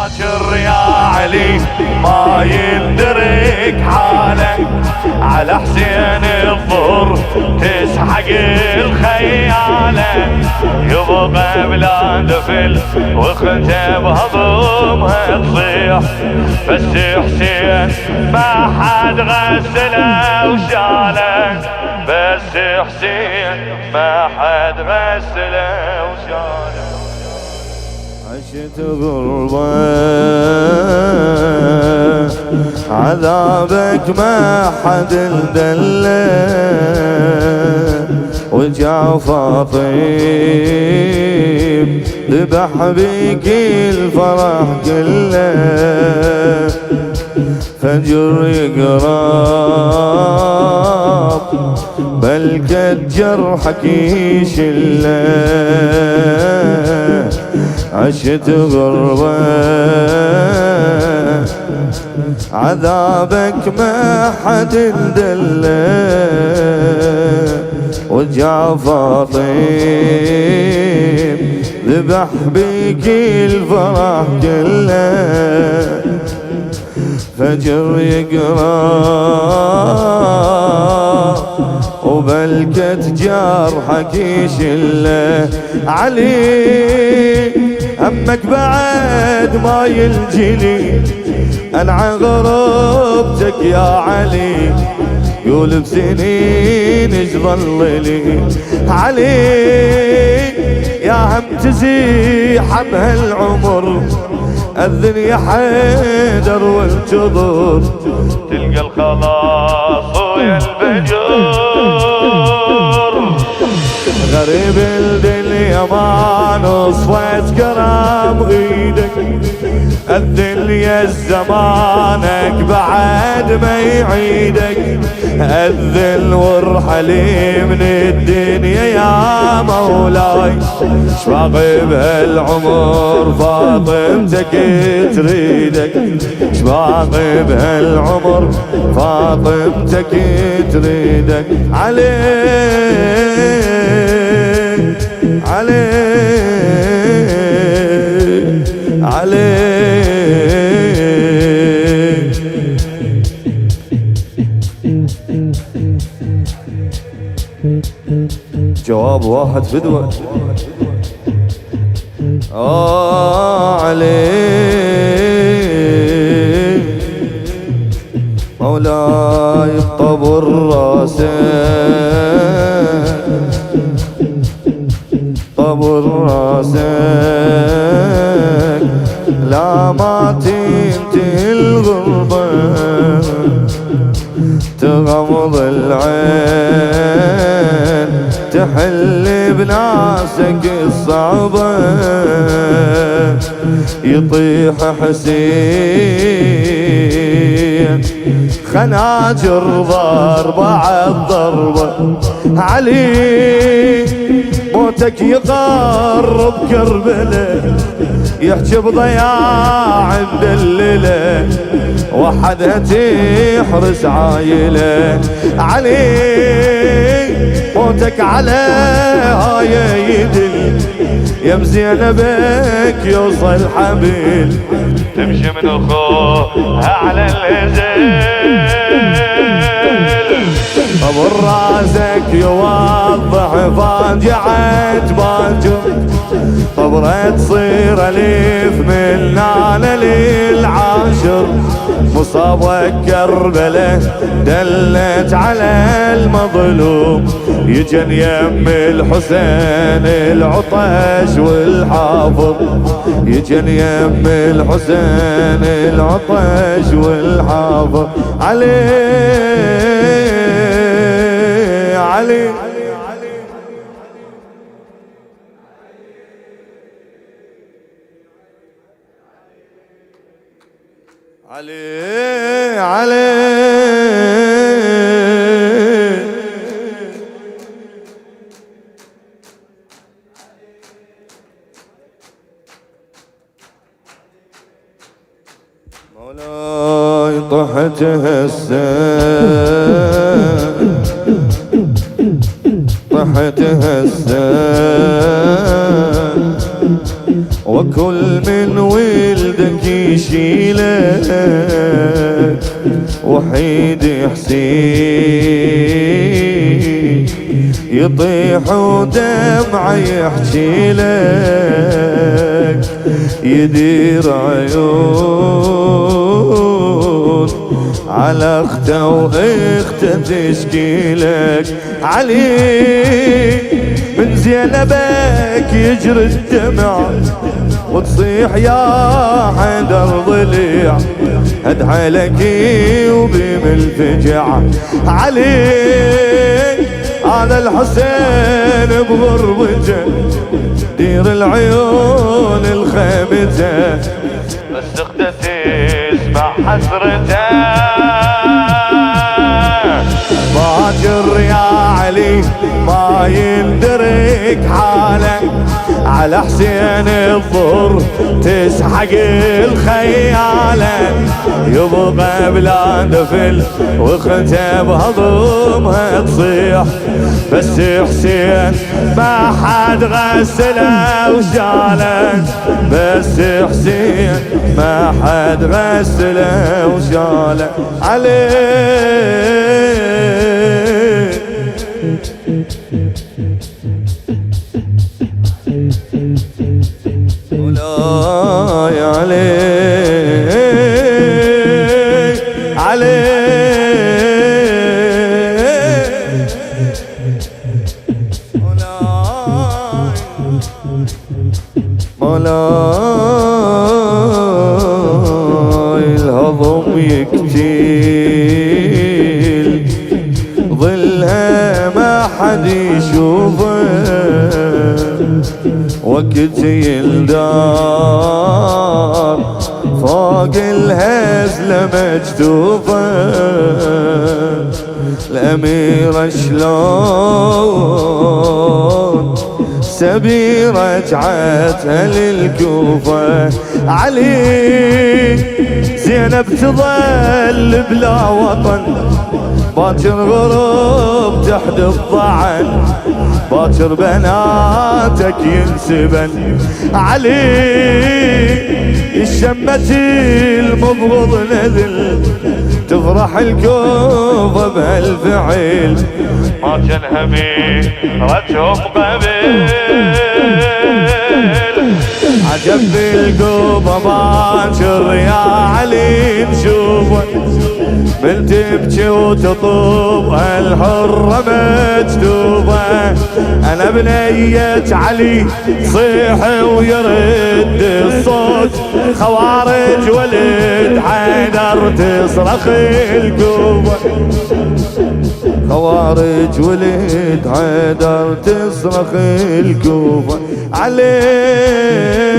باكر يا علي ما يندرك حالك، على حسين الظهر تسحق الخيالة، يبقى بلا دفل وختم هضمها تصيح، بس حسين ما حد غسله وشاله، بس حسين ما حد غسله وشاله. عشت غربة عذابك ما حد دله، وجع فاطم ذبح بيك الفرح كله، فجر يقرب بل قد جرحك يشله، عشت غربة عذابك ما حد دله، وجع فاطم ذبح بيك الفرح كله، فجر يقرب وبلكت جرحك يشله. علي همك بعد ما يلجلي أنعى غربتك يا علي، قول بسنين ايش ظل لي. علي يا هم تزيح بهالعمر، أذن يا حيدر وانتظر، تلقى الخلاص ويا الفجر. غريب الدنيا ما نصفت كرام غيدك، الدنيا زمانك بعد ما يعيدك، الذل والرحلي من الدنيا يا مولاي، شباغي بهالعمر فاطمتك تريدك، شباغي بهالعمر فاطمتك تريدك. علي علي علي جواب واحد فدوة. علي مولاي بطبر راسك، طبر راسك لا ما تنتهي الغربة، تغمض العين تحل بناسك الصعبة، يطيح حسين خناجر ضربة عالضربة. علي موتك يقرب كربله، يحكي بضياع مدلله، وحدها تحرس عايله. علي موتك على هاي يدل، يا مزينبك يوصل حبيل، تمشي من اخوها على الهزل. طبر راسك يوضح فاجعة باجر، طبرة تصير اليف من نانا للعاشر، مصابك كربله دلت على المظلوم، يجن يم الحسين العطش والحافظ، يجن يم الحسين العطش والحافظ. علي علي علي علي مولاي طحت هسه، طحت هسه، وكل من ولدك يشيلك وحيد حسين يطيح ودمعه يحكي لك يدير عيون على اخته واخته تشكي لك علي من زينبك يجري الدمع وتصيح يا حيدر ضليع ادعى لك وبيم الفجع علي هذا الحسين بغربته دير العيون الخيبته بس اخته تسمع حسرته باكر يا علي ما يندرك حاله على حسين الظهر تسحق الخياله يبقى بلا دفل واخته بهضمها تصيح بس حسين ما حد غسله وشاله بس حسين ما حد غسله وشاله عليه مولاي عليه مولاي الهضم يكتيل ظلها ما حد يشوفه وقت يلدار فوق الهزلة مجدوبة الأميرة شلون سبيرة رجعتها للكوفة علي زينب تظل بلا وطن باكر غروب تحت الضعن باكر بناتك ينسبن علي الشمة المبغض نذل تفرح الكوفة بهالفعل ما كان همي رجهم قبل عجب بالكوفة باكر يا علي نشوفه من تبكي وتطوب الحرة مكتوبة أنا بنية علي صيح ويرد الصوت خوارج ولد حيدر تصرخ الكوفة خوارج ولد حيدر تصرخ الكوفة عليه